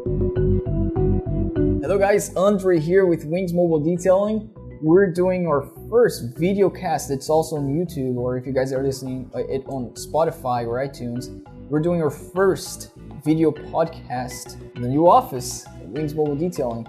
Hello guys, Andre here with Wings Mobile Detailing. We're doing our first video cast. It's also on YouTube, or if you guys are listening it on Spotify or iTunes, we're doing our first video podcast in the new office at Wings Mobile Detailing.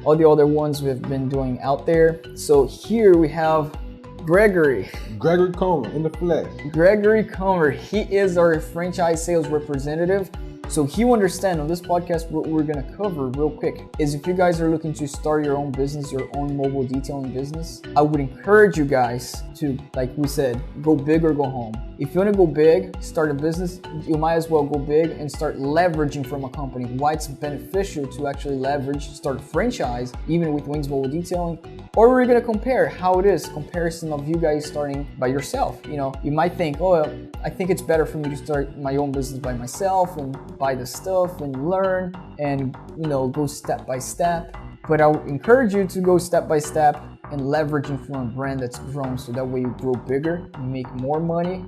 All the other ones we've been doing out there. So here we have Gregory Comer in the flesh. Gregory Comer. He is our franchise sales representative. So he will understand on this podcast what we're going to cover real quick is if you guys are looking to start your own business, your own mobile detailing business, I would encourage you guys to, like we said, go big or go home. If you want to go big, start a business, you might as well go big and start leveraging from a company. Why it's beneficial to actually leverage, start a franchise, even with Wings Mobile Detailing. Or we're going to compare how it is, comparison of you guys starting by yourself. You know, you might think, oh, I think it's better for me to start my own business by myself and buy the stuff and learn and, you know, go step by step. But I would encourage you to go step by step and leveraging from a brand that's grown so that way you grow bigger, you make more money,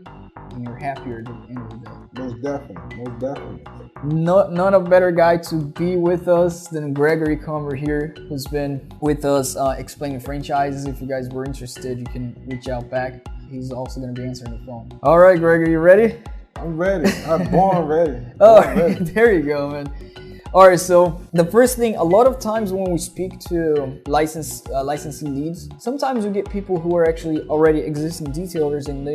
and you're happier at the end of the day. Most definitely. Not a better guy to be with us than Gregory Comer here, who's been with us explaining franchises. If you guys were interested, you can reach out back. He's also going to be answering the phone. All right, Gregory, you ready? I'm ready. I'm born ready. Ready. There you go, man. All right, so the first thing, a lot of times when we speak to licensee leads, sometimes we get people who are actually already existing detailers and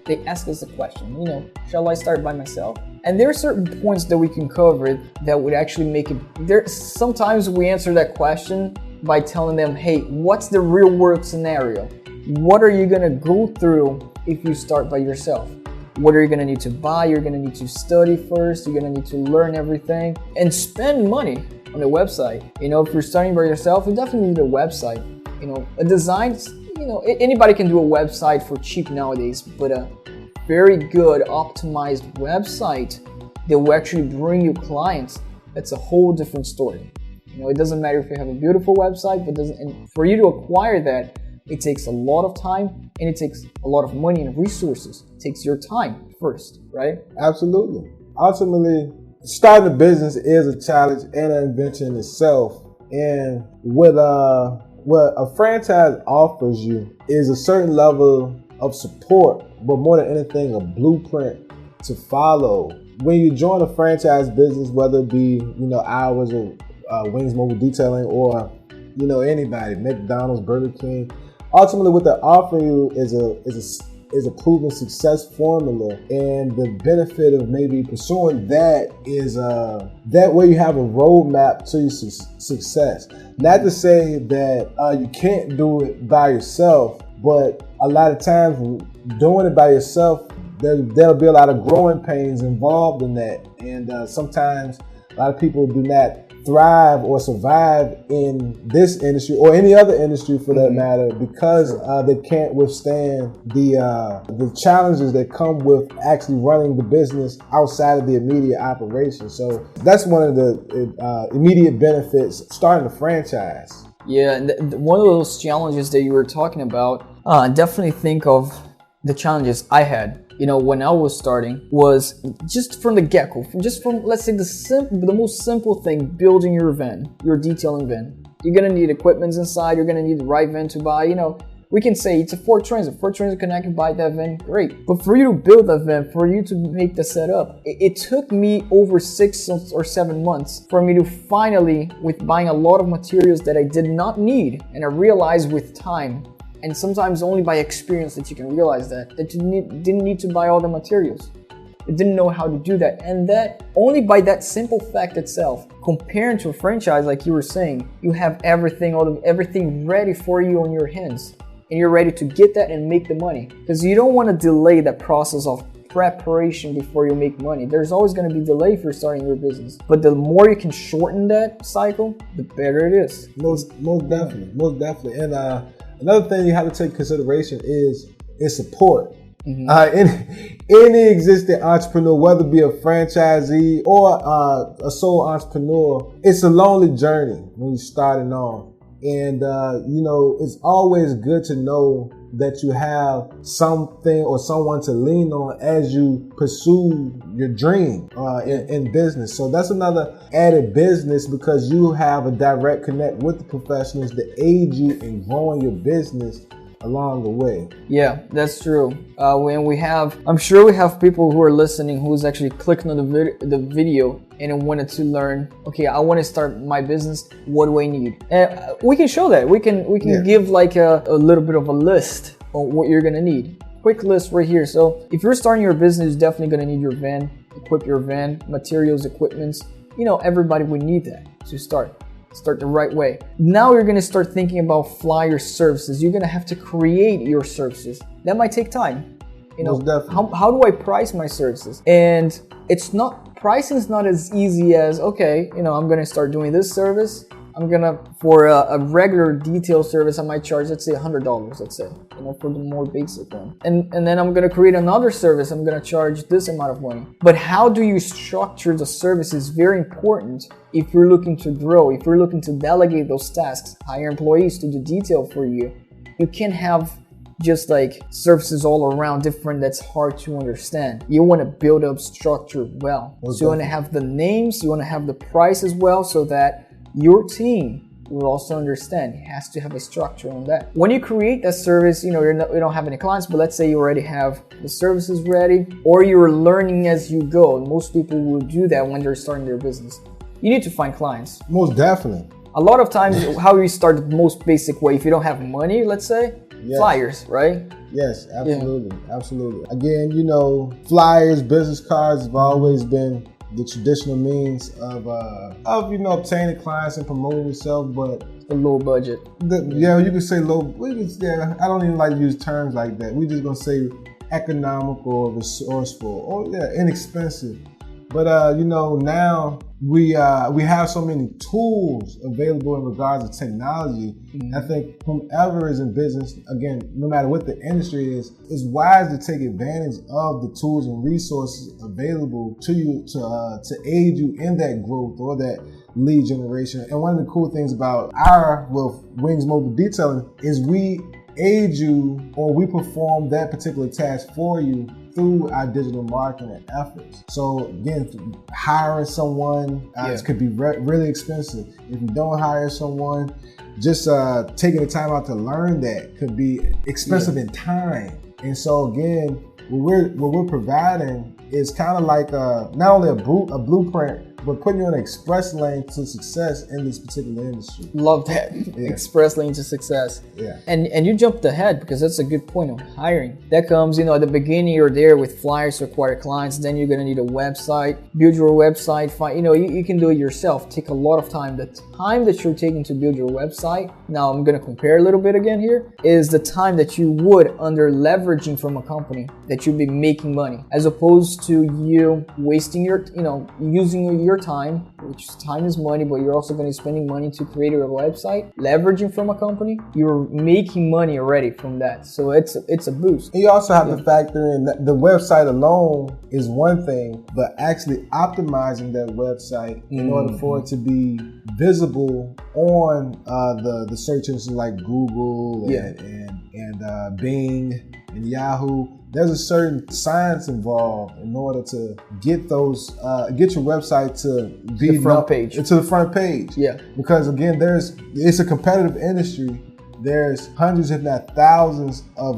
they ask us a question, you know, shall I start by myself? And there are certain points that we can cover that would actually make it, sometimes we answer that question by telling them, hey, what's the real world scenario? What are you gonna go through if you start by yourself? What are you gonna need to buy? You're gonna need to study first. You're gonna need to learn everything and spend money on the website. You know, if you're starting by yourself, you definitely need a website. You know, a design, you know, anybody can do a website for cheap nowadays, but a very good optimized website that will actually bring you clients, that's a whole different story. You know, it doesn't matter if you have a beautiful website, but and for you to acquire that, it takes a lot of time and it takes a lot of money and resources. It takes your time first, right? Absolutely. Ultimately, starting a business is a challenge and an invention in itself. And what a franchise offers you is a certain level of support, but more than anything, a blueprint to follow. When you join a franchise business, whether it be, you know, ours or Wings Mobile Detailing or, you know, anybody, McDonald's, Burger King, ultimately, what they're offering you is a proven success formula, and the benefit of maybe pursuing that is that way you have a roadmap to your success. Not to say that you can't do it by yourself, but a lot of times doing it by yourself, there'll be a lot of growing pains involved in that, and sometimes a lot of people do not thrive or survive in this industry or any other industry for that matter because they can't withstand the challenges that come with actually running the business outside of the immediate operation. So that's one of the immediate benefits starting a franchise. Yeah, one of those challenges that you were talking about, definitely think of the challenges I had. You know, when I was starting, was just from the get-go, just from, let's say, the most simple thing, building your van, your detailing van. You're going to need equipment inside, you're going to need the right van to buy. You know, we can say it's a Ford Transit. Ford Transit can, I can buy that van, great. But for you to build that van, for you to make the setup, it took me over 6 or 7 months for me to finally, with buying a lot of materials that I did not need, and I realized with time, and sometimes only by experience that you can realize that you didn't need to buy all the materials. You didn't know how to do that. And that only by that simple fact itself, comparing to a franchise, like you were saying, you have everything ready for you on your hands. And you're ready to get that and make the money. Because you don't want to delay that process of preparation before you make money. There's always going to be delay if you're starting your business. But the more you can shorten that cycle, the better it is. Most definitely. And another thing you have to take consideration is support. Any existing entrepreneur, whether it be a franchisee or a sole entrepreneur, it's a lonely journey when you're starting off. And, you know, it's always good to know that you have something or someone to lean on as you pursue your dream in business. So that's another added business, because you have a direct connect with the professionals that aid you in growing your business along the way. Yeah, that's true. I'm sure we have people who are listening who's actually clicking on the video and wanted to learn, okay, I want to start my business. What do I need? And we can show that. We can give like a little bit of a list on what you're going to need. Quick list right here. So if you're starting your business, you're definitely going to need your van, equip your van, materials, equipments. Everybody would need that to start the right way. Now you're going to start thinking about flyer services. You're going to have to create your services. That might take time. How do I price my services? And pricing is not as easy as, okay, I'm going to start doing this service. For a regular detail service, I might charge, let's say $100, let's say, for the more basic one. And then I'm going to create another service. I'm going to charge this amount of money. But how do you structure the service is very important if you're looking to grow, if you're looking to delegate those tasks, hire employees to do detail for you. You can't have just like services all around different that's hard to understand. You want to build up structure well. So you want to have the names, you want to have the price as well, so that your team will also understand. It has to have a structure on that. When you create that service, you don't have any clients, but let's say you already have the services ready, or you're learning as you go. Most people will do that when they're starting their business. You need to find clients. Most definitely. A lot of times, how you start the most basic way, if you don't have money, let's say, flyers, right? Yes, absolutely. Yeah. Absolutely. Again, flyers, business cards have always been the traditional means of obtaining clients and promoting yourself, but a low budget. You could say low. I don't even like to use terms like that. We're just gonna say economical or resourceful or inexpensive. But now we have so many tools available in regards to technology. Mm-hmm. I think whomever is in business, again, no matter what the industry is, it's wise to take advantage of the tools and resources available to you to aid you in that growth or that lead generation. And one of the cool things about Wings Mobile Detailing is we aid you, or we perform that particular task for you through our digital marketing efforts. So again, hiring someone could be really expensive. If you don't hire someone, just taking the time out to learn that could be expensive in time. And so again, what we're providing is kind of like not only a blueprint, but putting you on an express lane to success in this particular industry. Love that. Yeah. Express lane to success. Yeah. And you jumped ahead, because that's a good point on hiring. That comes, at the beginning, you're there with flyers to acquire clients. Then you're going to need a website. Build your website. You can do it yourself. Take a lot of time. The time that you're taking to build your website, now I'm going to compare a little bit again here, is the time that you would under leveraging from a company that you'd be making money, as opposed to you wasting using your time, which time is money, but you're also going to be spending money to create a website. Leveraging from a company, you're making money already from that. So it's a boost. And you also have to factor in that the website alone is one thing, but actually optimizing that website in order for it to be visible on the search engines like Google and Bing and Yahoo. There's a certain science involved in order to get those, get your website to be the front page. To the front page. Yeah. Because again, it's a competitive industry. There's hundreds, if not thousands, of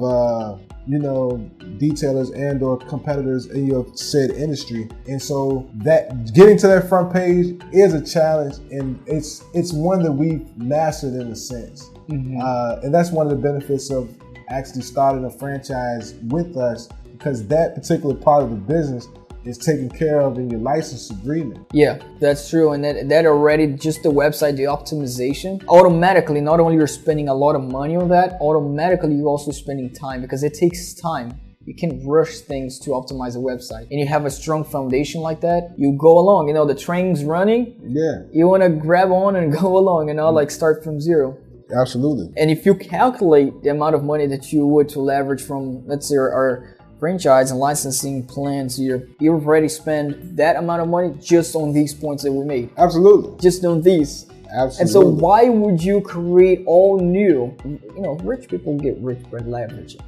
detailers and or competitors in your said industry, and so that getting to that front page is a challenge, and it's one that we've mastered in a sense. Mm-hmm. And that's one of the benefits of actually starting a franchise with us, because that particular part of the business is taken care of in your license agreement. Yeah, that's true. And that already, just the website, the optimization, automatically, not only you're spending a lot of money on that, automatically you're also spending time, because it takes time. You can rush things to optimize a website. And you have a strong foundation like that, you go along, the train's running. Yeah. You want to grab on and go along, like start from zero. Absolutely. And if you calculate the amount of money that you would to leverage from, let's say, our franchise and licensing plans here, you've already spent that amount of money just on these points that we made. Absolutely. Just on these. Absolutely. And so why would you create all new, rich people get rich by leveraging,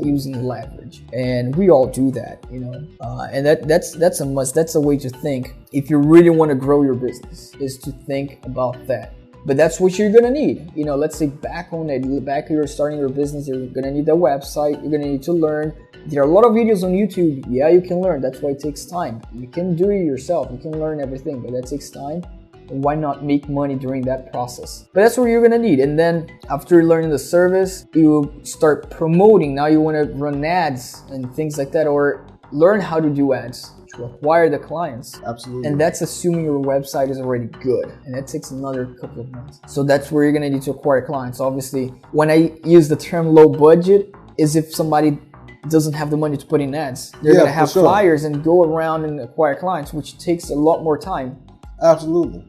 using leverage. And we all do that, and that's a must. That's a way to think. If you really want to grow your business, is to think about that. But that's what you're gonna need. Let's say back you're starting your business, you're gonna need a website, you're gonna need to learn. There are a lot of videos on YouTube. Yeah, you can learn. That's why it takes time. You can do it yourself. You can learn everything, but that takes time. And why not make money during that process? But that's what you're gonna need. And then after learning the service, you start promoting. Now you wanna run ads and things like that, or learn how to do ads to acquire the clients. Absolutely. And that's assuming your website is already good. And that takes another couple of months. So that's where you're gonna need to acquire clients. Obviously, when I use the term low budget, is if somebody doesn't have the money to put in ads. They're gonna have flyers and go around and acquire clients, which takes a lot more time. Absolutely.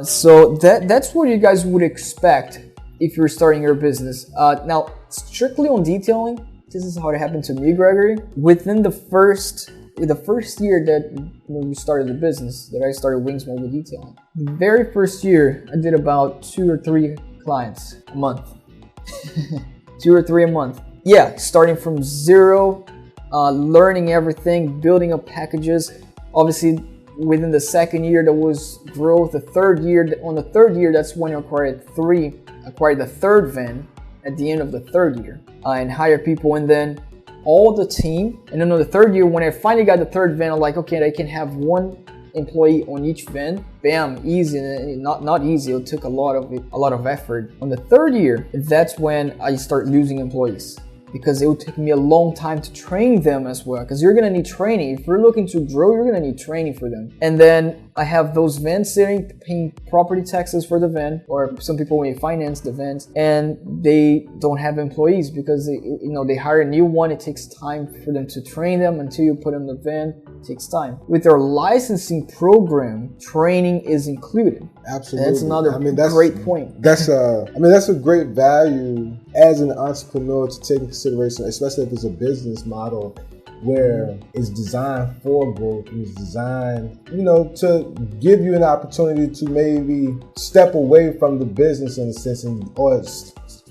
So that's what you guys would expect if you're starting your business. Now, strictly on detailing, this is how it happened to me, Gregory. Within the first year that we started the business, that I started Wings Mobile Detailing, the very first year, I did about 2 or 3 clients a month. 2 or 3 a month. Yeah, starting from zero, learning everything, building up packages. Obviously, within the second year, there was growth. On the third year, that's when I acquired the third van at the end of the third year, and hired people, and then all the team. And then on the third year, when I finally got the third van, I'm like, okay, I can have 1 employee on each van. Bam, easy. Not easy. It took a lot of effort. On the third year, that's when I start losing employees, because it would take me a long time to train them as well, because you're gonna need training. If you're looking to grow, you're gonna need training for them. And then I have those vans sitting, paying property taxes for the van, or some people may finance the vans, and they don't have employees because they hire a new one. It takes time for them to train them. Until you put in the van, it takes time. With our licensing program, training is included. Absolutely. And that's another great point. That's a great value as an entrepreneur to take into consideration, especially if it's a business model where it's designed for growth and it's designed, to give you an opportunity to maybe step away from the business in a sense, or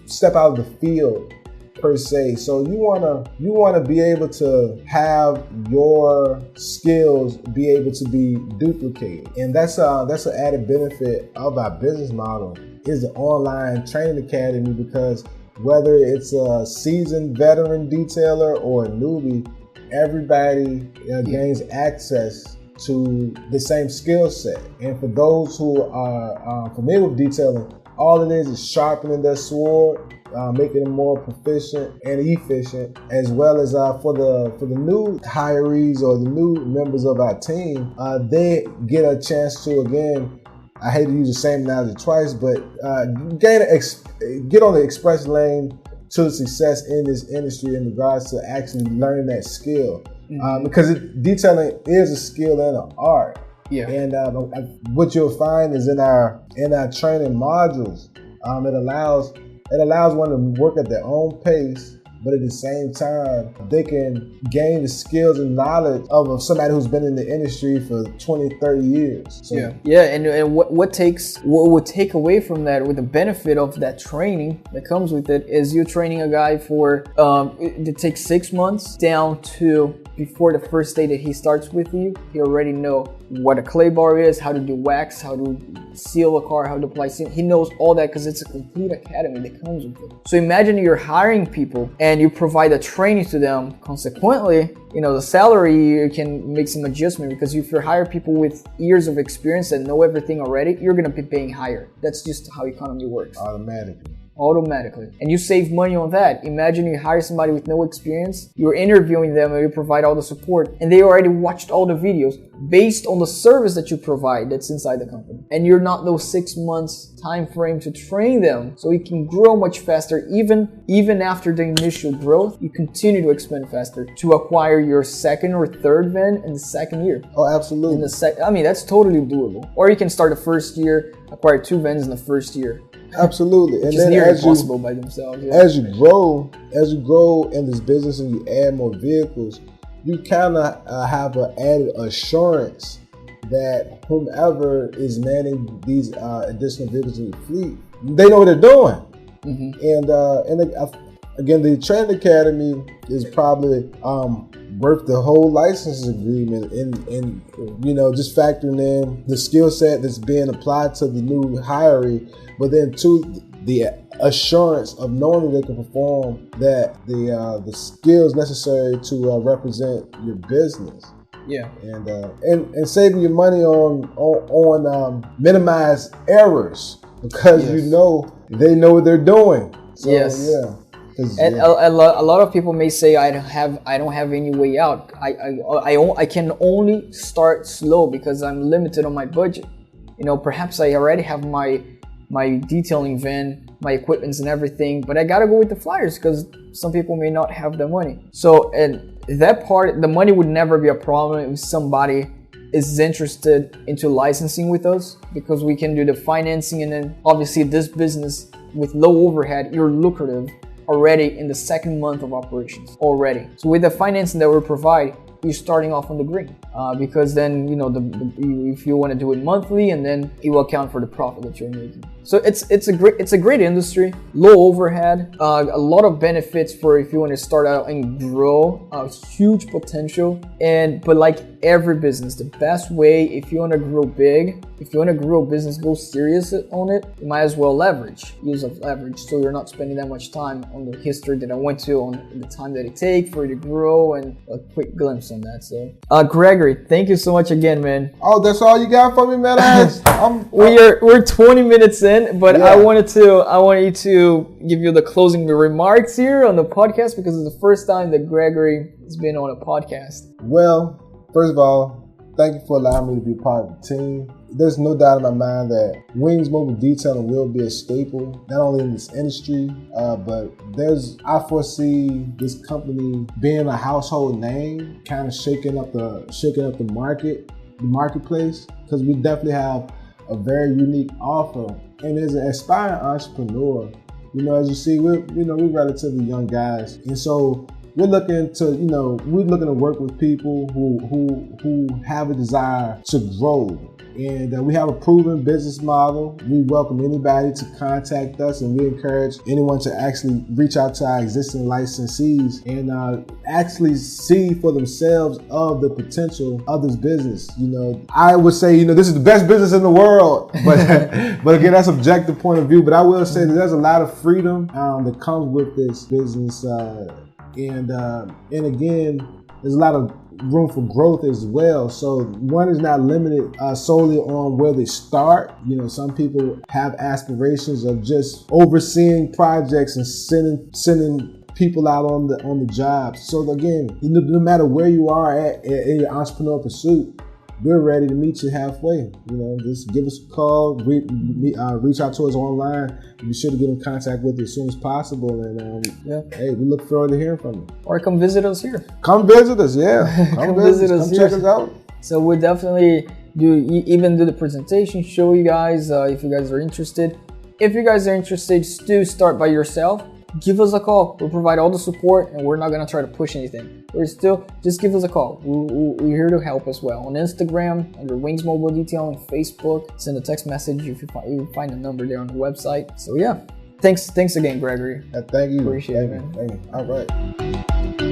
step out of the field per se. So you wanna be able to have your skills be able to be duplicated, and that's an added benefit of our business model is the online training academy, because whether it's a seasoned veteran detailer or a newbie, everybody gains access to the same skill set. And for those who are familiar with detailing, all it is sharpening their sword, making them more proficient and efficient, as well as for the new hirees or the new members of our team, they get a chance to, again, I hate to use the same analogy twice, but get on the express lane to success in this industry in regards to actually learning that skill. Because detailing is a skill and an art. Yeah. And what you'll find is in our training modules, it allows one to work at their own pace, but at the same time, they can gain the skills and knowledge of somebody who's been in the industry for 20, 30 years. So, and what would take away from that, with the benefit of that training that comes with it, is you're training a guy for, it takes 6 months down to before the first day that he starts with you, he already know what a clay bar is, how to do wax, how to seal a car, how to apply seal. He knows all that because it's a complete academy that comes with it. So imagine you're hiring people and you provide a training to them. Consequently, the salary, you can make some adjustment, because if you hire people with years of experience that know everything already, you're going to be paying higher. That's just how economy works. Automatically. And you save money on that. Imagine you hire somebody with no experience, you're interviewing them and you provide all the support, and they already watched all the videos based on the service that you provide that's inside the company. And you're not those 6 months time frame to train them, so you can grow much faster. Even after the initial growth, you continue to expand faster to acquire your second or third van in the second year. Oh, absolutely. That's totally doable. Or you can start the first year, acquire 2 vans in the first year. Absolutely. And then impossible by themselves. Yeah. As you grow in this business and you add more vehicles, you kind of have an added assurance that whomever is manning these additional vehicles in the fleet, they know what they're doing. Again, the training academy is probably worth the whole license agreement, and just factoring in the skill set that's being applied to the new hiree, but then to the assurance of knowing that they can perform the skills necessary to represent your business. Yeah, and saving your money on minimized errors, because they know what they're doing. So, yeah. And a lot of people may say, I don't have any way out. I can only start slow because I'm limited on my budget. Perhaps I already have my detailing van, my equipments and everything, but I gotta go with the flyers because some people may not have the money. So, and that part, the money would never be a problem if somebody is interested into licensing with us, because we can do the financing, and then obviously this business with low overhead, you're lucrative already in the second month of operations already. So with the financing that we provide, you're starting off on the green, because then if you want to do it monthly, and then it will account for the profit that you're making. So it's a great industry, low overhead, a lot of benefits for if you want to start out and grow, huge potential. But like every business, the best way, if you want to grow big, if you want to grow a business, go serious on it, you might as well use leverage, so you're not spending that much time on the history that I went to, on the time that it takes for you to grow, and a quick glimpse on that. So Gregory, thank you so much again, man. Oh, that's all you got for me, man? We're 20 minutes in, but yeah. I wanted you to give you the closing remarks here on the podcast, because it's the first time that Gregory has been on a podcast. Well, first of all, thank you for allowing me to be part of the team. There's no doubt in my mind that Wings Mobile Detailing will be a staple, not only in this industry, but I foresee this company being a household name, kind of shaking up the marketplace, because we definitely have a very unique offer. And as an aspiring entrepreneur, as you see, we're relatively young guys, and so we're looking to work with people who have a desire to grow. And we have a proven business model. We welcome anybody to contact us, and we encourage anyone to actually reach out to our existing licensees and actually see for themselves of the potential of this business. I would say, this is the best business in the world, but again, that's subjective point of view. But I will say that there's a lot of freedom that comes with this business, and again, there's a lot of room for growth as well. So one is not limited solely on where they start. Some people have aspirations of just overseeing projects and sending people out on the job. So again, no matter where you are at in your entrepreneurial pursuit, we're ready to meet you halfway. Just give us a call, reach out to us online. Be sure to get in contact with you as soon as possible. And hey, we look forward to hearing from you. Or come visit us here. Come visit us, yeah. Come visit us. Come check us out. So we'll definitely do the presentation, show you guys if you guys are interested. If you guys are interested, do start by yourself. Give us a call. We'll provide all the support, and we're not going to try to push anything. Just give us a call. We're here to help as well. On Instagram, under Wings Mobile Detailing, Facebook, send a text message if you find the number there on the website. So yeah, thanks again, Gregory. Thank you. Appreciate it, man. Thank you. All right.